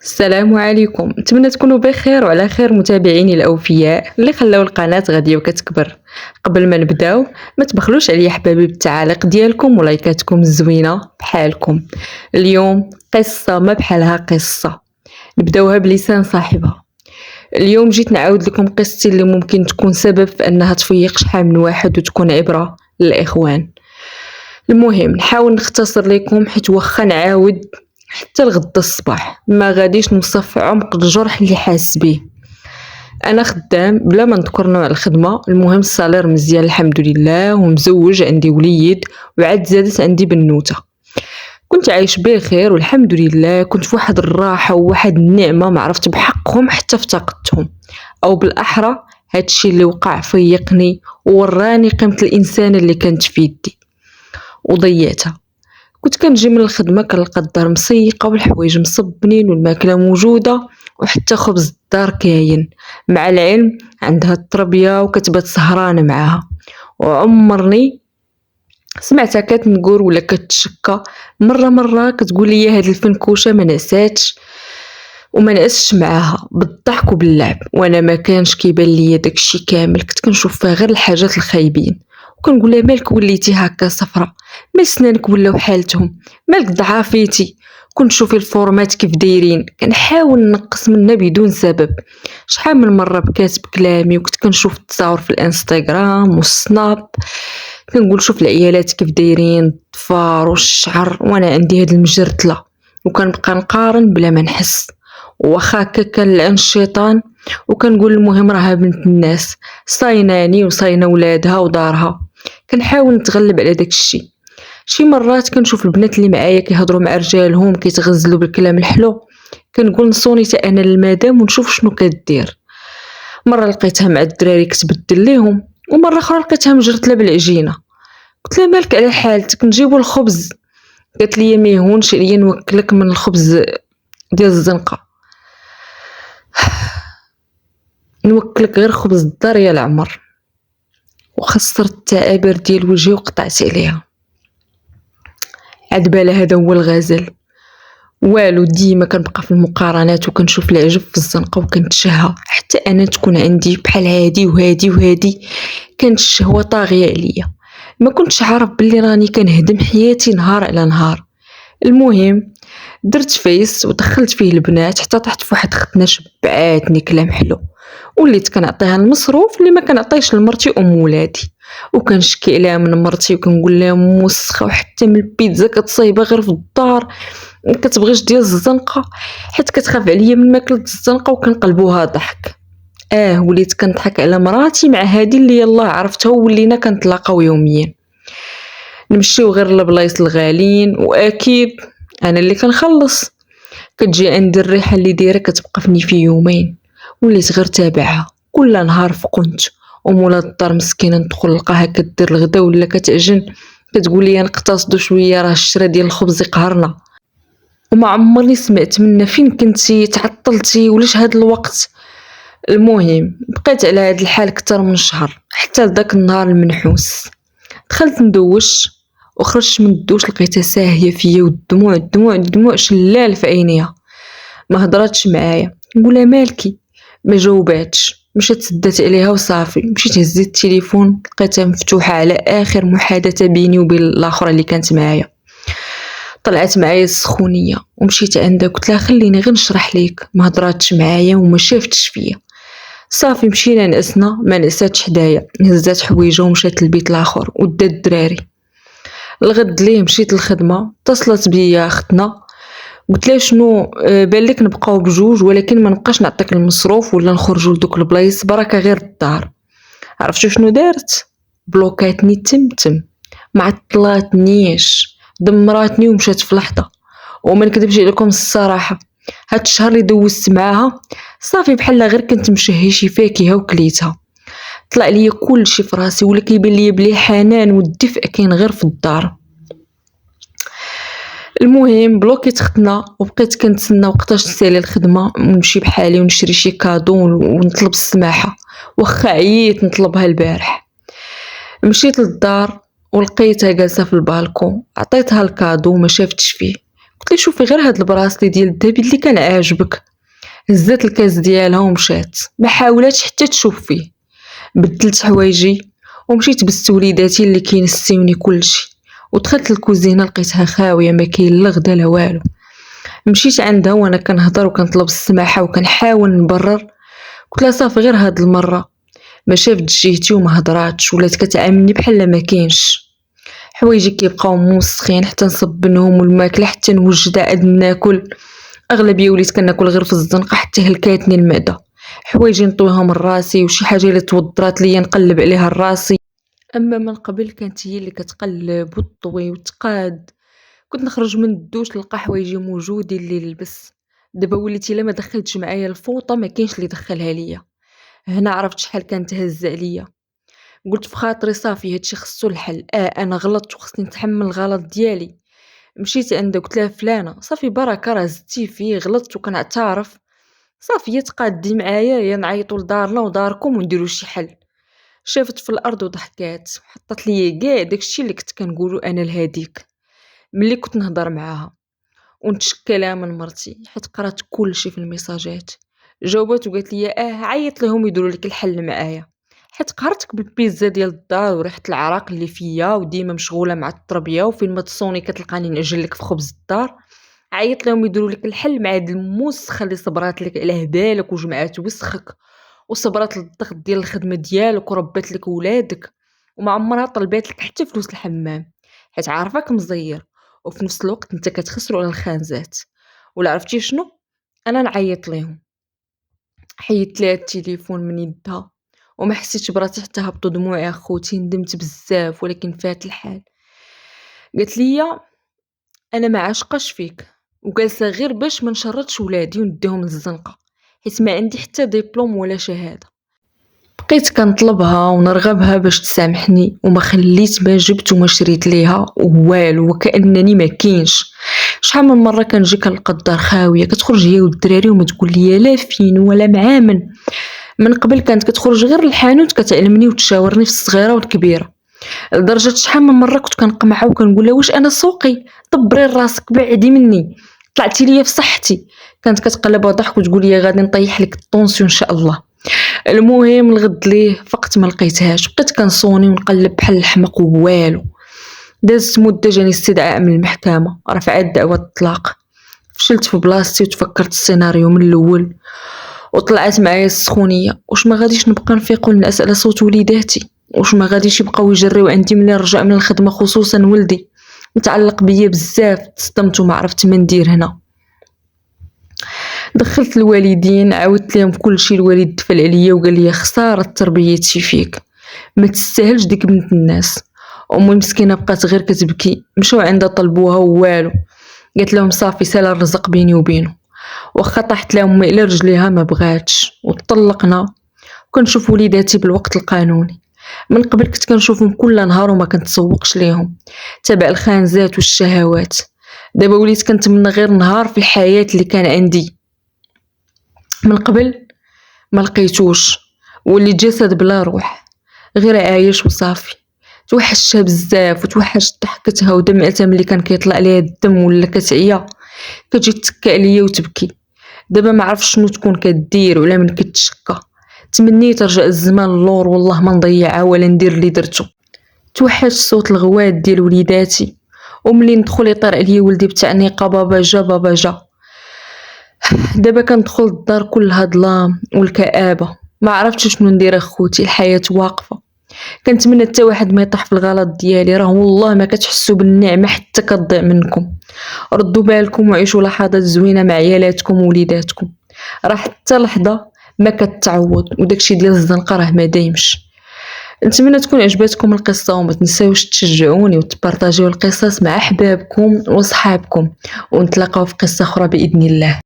السلام عليكم، نتمنى تكونوا بخير وعلى خير متابعيني الاوفياء اللي خلاو القناه غاديه وكتكبر. قبل ما نبداو ما تبخلوش عليا حبابي بالتعاليق ديالكم ولايكاتكم الزوينه بحالكم. اليوم قصه ما بحالها قصه، نبداوها بلسان صاحبها. اليوم جيت نعاود لكم قصتي اللي ممكن تكون سبب في انها تفيق شحال من واحد وتكون عبره للاخوان. المهم نحاول نختصر لكم حيت واخا نعاود حتى لغدا الصباح ما غاديش نوصف عمق الجرح اللي حاس به. انا خدام بلا ما نذكر نوع الخدمه، المهم الصالير مزيان الحمد لله، ومزوج عندي وليد وعاد زادت عندي بنوته. كنت عايش بخير والحمد لله، كنت في واحد الراحه وواحد النعمه ما عرفت بحقهم حتى افتقدتهم، او بالاحرى هادشي اللي وقع فيقني ووراني قيمه الانسان اللي كانت في يدي وضيعتها. كنت كنجي من الخدمه كنلقى الدار مسيقه والحوايج مصبنين والماكله موجوده وحتى خبز الدار كاين، مع العلم عندها التربيه وكتبات سهرانه معاها. وعمرني سمعتها كتنقر ولا كتشكى مره كتقول لي هاد الفنكوشه ما نساتش وما نقصش معاها بالضحك وباللعب، وانا ما كانش كيبان ليا داكشي كامل، كنت كنشوف فيها غير الحاجات الخايبين. وكنقول لها مالك وليتي هكا صفرة، مال سنانك ولاو حالتهم، مالك ضعافيتي. كنت شوفي الفورمات كيف دايرين، كنحاول نقص منها بدون سبب. شحال من مره بكات بكلامي وكنت كنشوف التصاور في الانستغرام والسناب، كنقول شوف العيالات كيف دايرين الضفار والشعر وانا عندي هاد المجرتله، وكنبقى نقارن بلا ما نحس. واخا هكا كنلعن الشيطان وكنقول المهم راها بنت الناس صايناني وصاينه ولادها ودارها. كنحاول نتغلب على داك الشيء. شي مرات كنشوف البنات اللي معايا كيهضروا مع رجالهم كيتغزلوا بالكلام الحلو، كنقول نصوني حتى انا للمدام ونشوف شنو كدير. مره لقيتها مع الدراري كتبدل ليهم، ومره اخرى لقيتها مجرتله بالعجينه. قلت لها مالك على حالتك نجيبوا الخبز؟ قالت لي ما يهونش عليا نوكلك من الخبز ديال الزنقه، نوكلك غير خبز الدار يا العمر. وخسرت التعابير ديال وجهي وقطعت عليها. عاد بالها هذا هو الغزل، والو ديما كنبقى في المقارنات وكنشوف العجب في الزنقه وكنتشهى حتى انا تكون عندي بحال هادي وهادي وهادي. كانت الشهوه طاغيه عليا، ما كنتش عارف بلي راني كنهدم حياتي نهار على نهار. المهم درت فيس ودخلت فيه البنات حتى طحت في واحد ختنا شبعاتني كلام حلو، وليت كنعطيها المصروف اللي ما كنعطيش لمرتي ولادي. وكنشكي عليها من مرتي وكنقول لها موسخه، وحتى من البيتزا كتصايبها غير في الدار كتبغيش ديال الزنقه حيت كتخاف عليا من ماكله الزنقه، وكنقلبوها ضحك. وليت كنضحك على مراتي مع هادي اللي يلاه عرفتها وولينا كنتلاقاو يوميا. نمشيو غير لبلايص الغالين واكيد انا اللي كنخلص. كتجي عندي الريحه اللي دايره كتوقفني في يومين، وليت غير تابعها كل نهار في قنت. ومولات الدار مسكينه ندخل نلقاها كدير الغدا ولا كتعجن، كتقول لي نقتصدوا شويه راه الشرا ديال الخبز يقهرنا. وما عمرني سمعت منا فين كنتي تعطلتي ولاش هاد الوقت. المهم بقيت على هاد الحال اكثر من شهر حتى لذاك النهار المنحوس. دخلت ندوش وخرجت من الدوش لقيتها ساهيه فيا والدموع شلال في عينيها. ما هضراتش معايا، نقولها مالكي ما جاوباتش. مشيت سدات عليها وصافي. مشيت هزيت التليفون لقيتها مفتوحه على اخر محادثه بيني وبين الاخرى اللي كانت معايا. طلعت معايا السخونيه ومشيت عندها قلت لها خليني غير نشرح ليك. ما هضراتش معايا وما شافتش فيا. صافي مشينا نعسنا، ما نعساتش حدايا، هزات حوايجها ومشات للبيت الاخر ودات الدراري. الغد ليه مشيت الخدمه، اتصلت بيا اختنا قلت لها شنو بان لك نبقاو بجوج ولكن ما نبقاش نعطيك المصروف ولا نخرجوا لدوك البلايص بركه غير الدار. عرفتوا شنو دارت؟ بلوكاتني تم ما عطلاتنيش، دمراتني ومشات في لحظه. وما نكذبش عليكم الصراحه هاد الشهر اللي دوزت معاها صافي بحال غير كنت مشهي شي فاكهه وكليتها. طلع ليا كل شي في راسي ولا كيبان ليا بلي حنان والدفء كاين غير في الدار. المهم بلوكيت ختنا وبقيت كنتسنى وقتاش تسالي الخدمه ونمشي بحالي ونشري شي كادو ونطلب السماحه، واخا عييت نطلبها البارح. مشيت للدار ولقيتها جالسه في البالكون، عطيتها الكادو وما شافتش فيه. قلت لي شوفي غير هاد البراسلي ديال الذهب اللي كان عاجبك. هزات الكاس ديالها ومشات، ما حاولاتش حتى تشوف فيه. بدلت حوايجي ومشيت بست وليداتي اللي كينسيوني كلشي، ودخلت الكوزينه لقيتها خاويه، ما كاين لا غدا لا والو. مشيت عندها وانا كنهضر وكنطلب السماحه وكنحاول نبرر. قلت لها صافي غير هاد المره، ما شافت جهتي وما هضراتش، ولات كتعاملني بحال ما كاينش. حوايجي كيبقاو موسخين حتى نصبنهم، والماكله حتى نوجدها عاد ناكل. اغلبيه وليت كناكل غير في الزنقه حتى هلكاتني المعده. حوايجي نطويها من راسي، وشي حاجه اللي توضرات ليا نقلب عليها راسي. اما من قبل كانت هي اللي كتقلب وتطوي وتقاد. كنت نخرج من الدوش نلقى حوايجي موجودين اللي نلبس. دابا وليت الا ما دخلتش معايا الفوطه ما كاينش اللي يدخلها ليا. هنا عرفت شحال كانت هز عليا. قلت في خاطري صافي هادشي خصو الحل. انا غلطت وخصني نتحمل الغلط ديالي. مشيت عندها قلت لها فلانه صافي بركه راه زدتي فيه، غلطت وكنعترف. صافي يا تقادي معايا يا نعيطوا لدارنا وداركم ونديروا شي حل. شافت في الارض وضحكات، حطت لي كاع داكشي اللي كنت كنقولو انا لهاديك ملي كنت نهضر معاها. ونتشكلها من مرتي حيت قرات كلشي في الميساجات. جاوبت وقالت لي عيط لهم يديروا لك الحل معايا، حيت قهرتك بالبيزا ديال الدار وريحه العراق اللي فيا، وديما مشغوله مع التربيه، وفين ما تصوني كتلقاني نعجل لك في خبز الدار. عيط لهم يديروا لك الحل مع هاد الموسخه اللي صبرات لك على هبالك وجمعات وسخك، وصبرات للضغط ديال الخدمه ديالك وربات لك ولادك، وما عمرها طلبات لك حتى فلوس الحمام حيت عارفاك مزير. وفي نفس الوقت انت كتخسروا على الخانزات. ولا عرفتي شنو؟ انا نعيط ليهم. حيدت ليها التليفون من يدها وما حسيتش براسي حتى هبطوا دموعي. اخوتي ندمت بزاف ولكن فات الحال. قالت لي انا ما عاشقاش فيك، وجالسه غير باش ما نشردش ولادي ونديهم للزنقه حيت ما عندي حتى دبلوم ولا شهاده. بقيت كنطلبها ونرغبها باش تسامحني، وما خليت ما جبت وما شريت ليها والو، وكانني ما كاينش. شحال من مره كنجي كنلقى الدار خاويه، كتخرج هي والدراري وما تقول لي لا فين ولا معامن. من قبل كانت كتخرج غير للحانوت كتعلمني وتشاورني في الصغيره والكبيره، لدرجه شحال من مره كنت كنقمعها وكنقول لها واش انا سوقي؟ دبري راسك بعدي مني، طلعتي ليا في صحتي. كانت كتقلب وضحك وتقول لي غادي نطيح لك الطونسيون ان شاء الله. المهم الغد ليه فقت ما لقيتهاش، بقيت كنصوني ونقلب بحال الحمق والو. دازت مده جاني استدعاء من المحكمه، رفعت دعوى الطلاق. فشلت في بلاصتي وتفكرت السيناريو من الاول، وطلعت معايا السخونيه. واش ما غاديش نبقى نفيق ونعس على صوت وليداتي؟ واش ما غاديش يبقاو يجريو عندي ملي رجع من الخدمه، خصوصا ولدي متعلق بيا بزاف؟ تصدمت وما عرفت ما ندير هنا. دخلت الوالدين عاودت لهم كلشي. الوالد دفل عليا وقال لي خساره تربيتي فيك، ما تستاهلش ديك بنت الناس. امي مسكينه بقات غير كتبكي. مشاو عندها طلبوها والو. قالت لهم صافي سالا الرزق بيني وبينه. واخا طاحت لها امي الى رجليها ما بغاتش وطلقنا. وكنشوف وليداتي بالوقت القانوني. من قبل كنت كنشوفهم كل نهار وما كنتسوقش ليهم تبع الخانزات والشهوات. دابا وليت كنتمنى غير نهار في الحياه اللي كان عندي من قبل ما لقيتوش، واللي جسد بلا روح غير عايش وصافي. توحشتها بزاف وتوحشت ضحكتها ودمعتها ملي كان كيطلع ليها الدم، ولا كتعيا كتجي تكا عليا وتبكي. دابا ما عرفش شنو تكون كدير ولا من كتشكى. تمنيت رجع الزمان اللور والله ما نضيعها ولا ندير اللي درتو. توحشت صوت الغوات ديال وليداتي، وملي ندخل يطير عليا ولدي بتعنيقه بابا جا بابا جا. دابا كندخل الدار كلها ظلام والكآبه، ما عرفتش شنو ندير. اخوتي الحياه واقفه. كنتمنى حتى واحد ما يطيح في الغلط ديالي، راه والله ما كتحسوا بالنعمه حتى كتضيع منكم. ردوا بالكم وعيشوا لحظات زوينه مع عيالاتكم ووليداتكم، راه حتى لحظه ما كتعوض. وداكشي ديال الزنقه راه ما دايمش. نتمنى تكون عجبتكم القصه، وما تنساوش تشجعوني وتبارطاجيو القصص مع احبابكم وصحابكم، ونتلاقاو في قصه اخرى باذن الله.